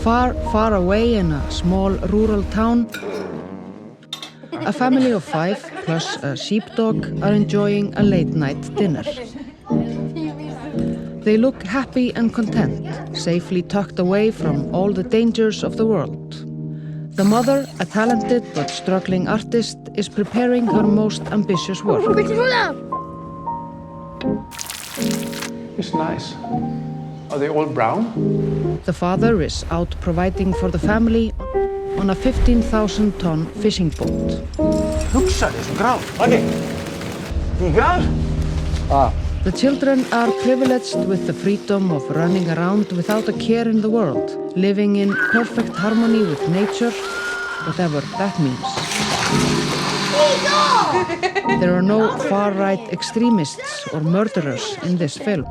Far, far away in a small rural town, a family of 5 plus a sheepdog are enjoying a late-night dinner. They look happy and content, safely tucked away from all the dangers of the world. The mother, a talented but struggling artist, is preparing her most ambitious work. It's nice. Are they all brown? The father is out providing for the family on a 15,000-ton fishing boat. Hugsaðu þessu grár. Maggi, í grár? The children are privileged with the freedom of running around without a care in the world, living in perfect harmony with nature, whatever that means. There are no far-right extremists or murderers in this film.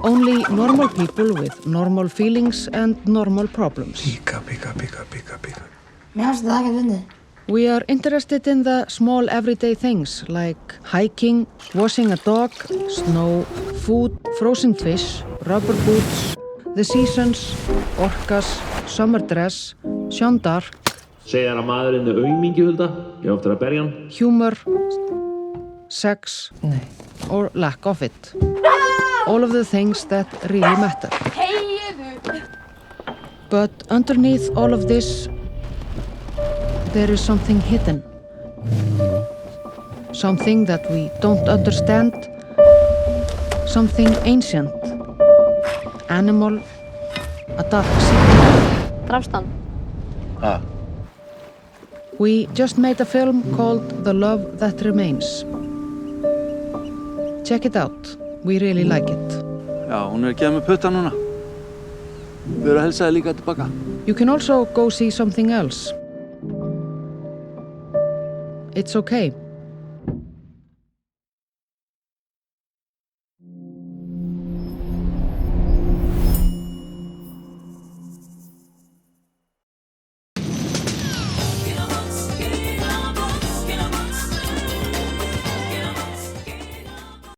Only normal people with normal feelings and normal problems. Píka. Mér fannst það ekki fyndið. We are interested in the small everyday things like hiking, washing a dog, snow, food, frozen fish, rubber boots, the seasons, orcas, summer dress, Jeanne d'Arc, Segir að maðurinn er aumingi, Hulda. Ég á eftir að berja hann. humor, sex, or lack of it. All of the things that really matter. But underneath all of this, there is something hidden. Something that we don't understand. Something ancient. Animal. A dark secret. Drafst hann? We just made a film called The Love That Remains. Check it out. We really like it. Já, hún er að gefa mig putta núna. Við erum að helsa þér líka tilbaka. You can also go see something else. It's okay.